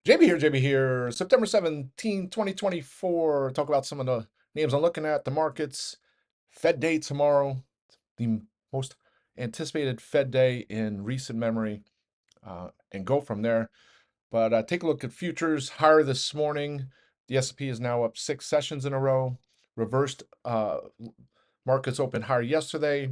JB here. September 17, 2024. Talk about some of the names I'm looking at, the markets. Fed day tomorrow, the most anticipated Fed day in recent memory, and go from there. But take a look at futures. Higher this morning. The S&P is now up 6 sessions in a row. Reversed markets opened higher yesterday,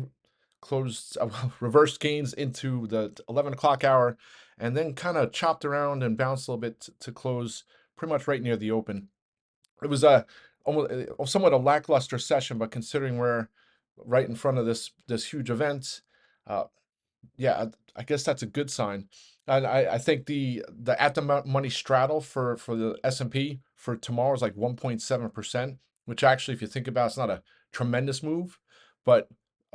closed reversed gains into the 11 o'clock hour, and then kind of chopped around and bounced a little bit to close pretty much right near the open. It was a almost somewhat a lackluster session, but considering we're right in front of this huge event, uh, yeah, I guess that's a good sign. And I think the at the money straddle for the S&P for tomorrow is like 1.7%, which actually, if you think about it, it's not a tremendous move, but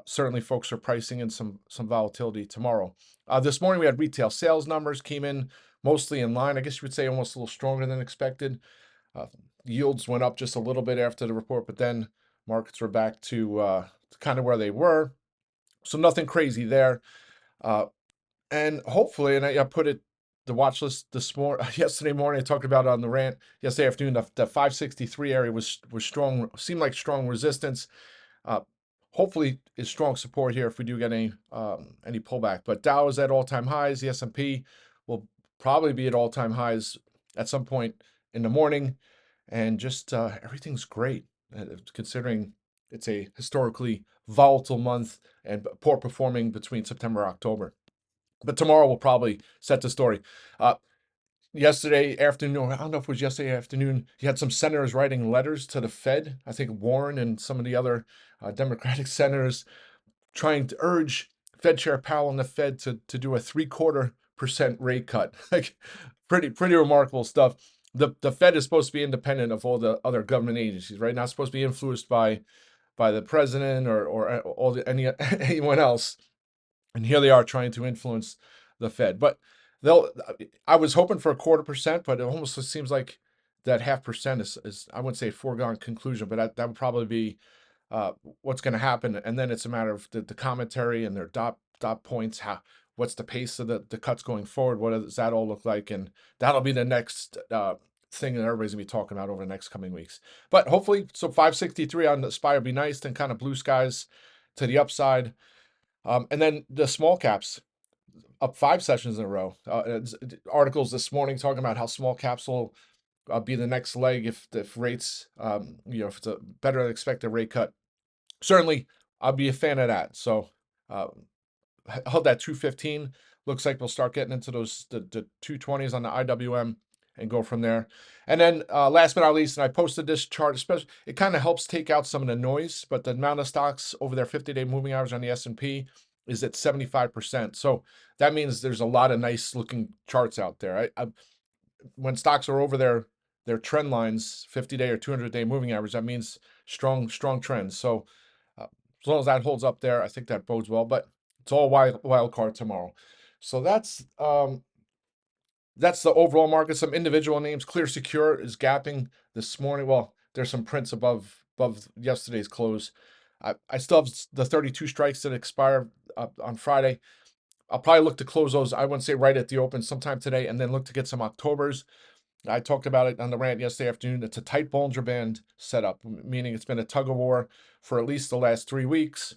certainly folks are pricing in some volatility tomorrow. This morning we had retail sales numbers came in mostly in line. I guess you would say almost a little stronger than expected. Uh, Yields went up just a little bit after the report, but then markets were back to kind of where they were. So nothing crazy there. Uh, and hopefully, and I put it the watch list this morning, yesterday morning. I talked about it on the rant yesterday afternoon. The 563 area was strong, seemed like strong resistance. Uh, Hopefully, is strong support here if we do get any pullback. But Dow is at all-time highs. The S&P will probably be at all-time highs at some point in the morning, and just everything's great considering it's a historically volatile month and poor performing between September and October. But tomorrow will probably set the story. Uh, Yesterday afternoon, I don't know if it was yesterday afternoon, you had some senators writing letters to the Fed. I think Warren and some of the other Democratic senators trying to urge Fed Chair Powell and the Fed to do a 3/4% rate cut. Like pretty remarkable stuff. The Fed is supposed to be independent of all the other government agencies, right? Not supposed to be influenced by the president or anyone else. And here they are trying to influence the Fed. But they'll. I was hoping for 1/4%, but it almost seems like that 0.5% is I wouldn't say a foregone conclusion, but that would probably be uh, what's going to happen. And then it's a matter of the commentary and their dot points. What's the pace of the cuts going forward? What does that all look like? And that'll be the next thing that everybody's gonna be talking about over the next coming weeks. But hopefully, so 563 on the SPY will be nice. Then kind of blue skies to the upside. And then the small caps up 5 sessions in a row. Articles this morning talking about how small caps will be the next leg if rates, if it's a better than expected rate cut. Certainly, I'll be a fan of that. So, uh, held that 215. Looks like we'll start getting into the 220s on the IWM and go from there. And then last but not least, and I posted this chart, especially it kind of helps take out some of the noise, but the amount of stocks over their 50-day moving average on the S&P is at 75%. So that means there's a lot of nice looking charts out there. When stocks are over their trend lines, 50-day or 200-day moving average, that means strong trends. So as long as that holds up there, I think that bodes well. But it's all wild card tomorrow. So that's the overall market. Some individual names. Clear Secure is gapping this morning. Well, there's some prints above yesterday's close. I still have the 32 strikes that expire on Friday. I'll probably look to close those. I wouldn't say right at the open sometime today, and then look to get some Octobers. I talked about it on the rant yesterday afternoon. It's a tight Bollinger Band setup, meaning it's been a tug of war for at least the last 3 weeks.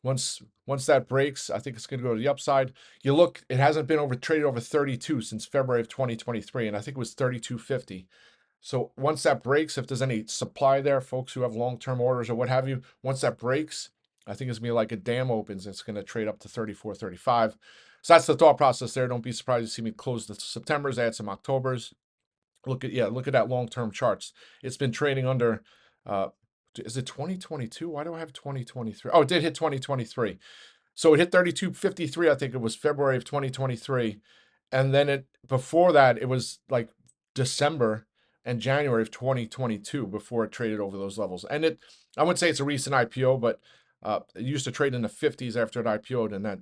Once that breaks, I think it's going to go to the upside. You look, it hasn't been traded over 32 since February of 2023, and I think it was 32.50. So once that breaks, if there's any supply there, folks who have long-term orders or what have you, once that breaks, I think it's gonna be like a dam opens. It's gonna trade up to 34, 35. So that's the thought process there. Don't be surprised to see me close the Septembers, add some Octobers. Look at that long-term charts. It's been trading under uh is it 2022? Why do I have 2023? Oh, it did hit 2023. So it hit 32.53, I think it was February of 2023. And then it before that, it was like December and January of 2022 before it traded over those levels. And I wouldn't say it's a recent IPO, but it used to trade in the 50s after it IPO'd, and that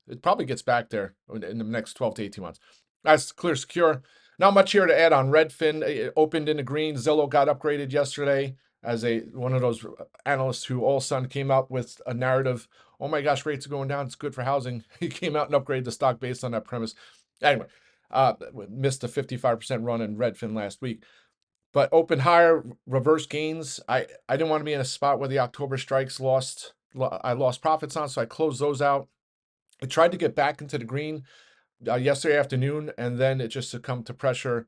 it probably gets back there in the next 12 to 18 months. That's Clear Secure. Not much here to add on Redfin. It opened in the green. Zillow got upgraded yesterday as one of those analysts who all of a sudden came out with a narrative. Oh my gosh, rates are going down. It's good for housing. He came out and upgraded the stock based on that premise. Anyway, Missed a 55% run in Redfin last week. But open higher, reverse gains. I didn't want to be in a spot where the October strikes I lost profits on, so I closed those out. I tried to get back into the green yesterday afternoon, and then it just succumbed to pressure.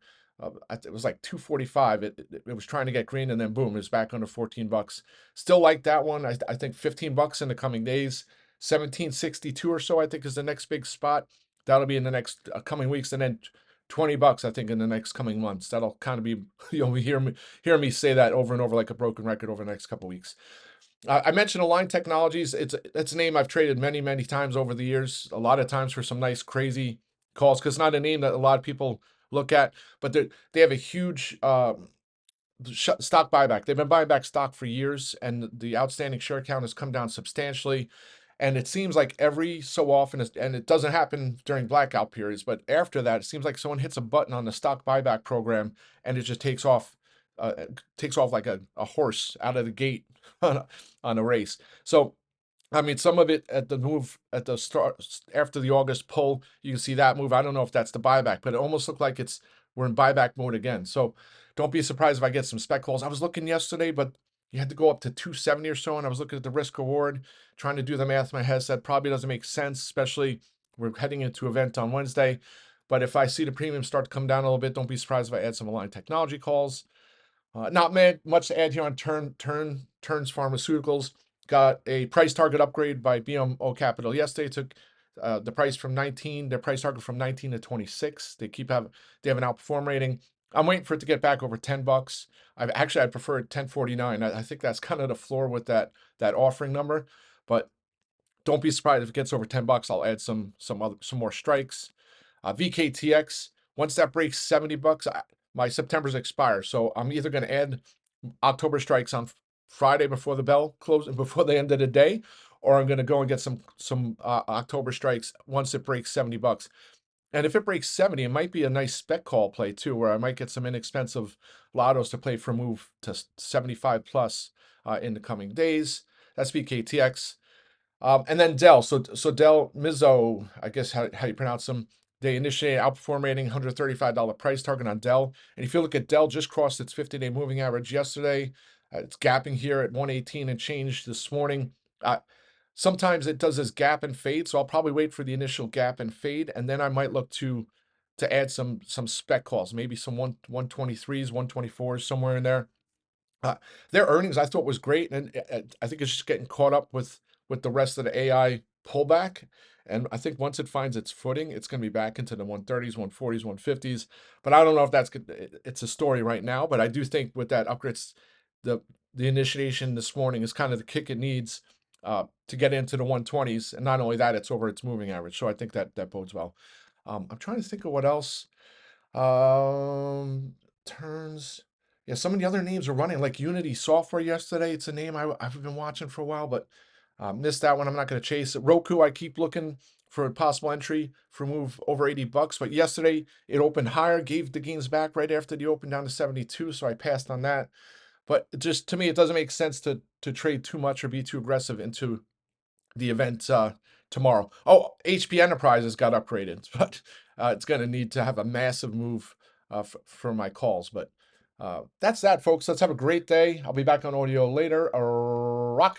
It was like 245. It was trying to get green, and then boom, it was back under 14 bucks. Still like that one. I think 15 bucks in the coming days. 1762 or so, I think, is the next big spot. That'll be in the next coming weeks, and then 20 bucks, I think, in the next coming months. That'll kind of be, hear me say that over and over like a broken record over the next couple weeks. I mentioned Align Technologies. It's a name I've traded many, many times over the years. A lot of times for some nice, crazy calls, because it's not a name that a lot of people look at. But they have a huge stock buyback. They've been buying back stock for years, and the outstanding share count has come down substantially. And it seems like every so often, and it doesn't happen during blackout periods, but after that, it seems like someone hits a button on the stock buyback program, and it just takes off like a horse out of the gate on a race. So I mean, some of it at the move at the start after the August pull, you can see that move. I don't know if that's the buyback, but it almost looked like we're in buyback mode again. So don't be surprised if I get some spec calls. I was looking yesterday, but you had to go up to 270 or so, and I was looking at the risk reward, trying to do the math in my head. Said probably doesn't make sense, especially we're heading into event on Wednesday. But if I see the premium start to come down a little bit, don't be surprised if I add some Align Technology calls. Not much to add here on Turns Pharmaceuticals. Got a price target upgrade by BMO Capital yesterday. Took the price from 19, their price target from 19 to 26. They have an outperform rating. I'm waiting for it to get back over 10 bucks. I'd prefer 10.49. I think that's kind of the floor with that offering number. But don't be surprised if it gets over 10 bucks. I'll add some more strikes. VKTX, once that breaks 70 bucks, my September's expire. So I'm either going to add October strikes on Friday before the bell closes, before the end of the day, or I'm going to go and get some October strikes once it breaks 70 bucks. And if it breaks 70, it might be a nice spec call play too, where I might get some inexpensive lottos to play for a move to 75 plus in the coming days. That's VKTX. And then DELL. So DELL, Mizzo, I guess how you pronounce them. They initiated outperform rating, $135 price target on DELL. And if you look at DELL, just crossed its 50-day moving average yesterday. It's gapping here at 118 and change this morning. Sometimes it does this gap and fade, so I'll probably wait for the initial gap and fade, and then I might look to add some spec calls, maybe some 123s, 124s, somewhere in there. Their earnings I thought was great, and I think it's just getting caught up with the rest of the AI pullback. And I think once it finds its footing, it's going to be back into the 130s, 140s, 150s. But I don't know if that's good. It's a story right now, but I do think with that upgrades, the initiation this morning is kind of the kick it needs to get into the 120s. And not only that, it's over its moving average. So I think that bodes well. I'm trying to think of what else. Turns. Yeah, some of the other names are running, like Unity Software yesterday. It's a name I've been watching for a while, but missed that one. I'm not going to chase it. Roku, I keep looking for a possible entry for a move over 80 bucks. But yesterday it opened higher, gave the gains back right after the open down to 72. So I passed on that. But just to me, it doesn't make sense to trade too much or be too aggressive into the event tomorrow. Oh, HP Enterprises got upgraded, but it's going to need to have a massive move for my calls. But that's that, folks. Let's have a great day. I'll be back on audio later. Rockin'.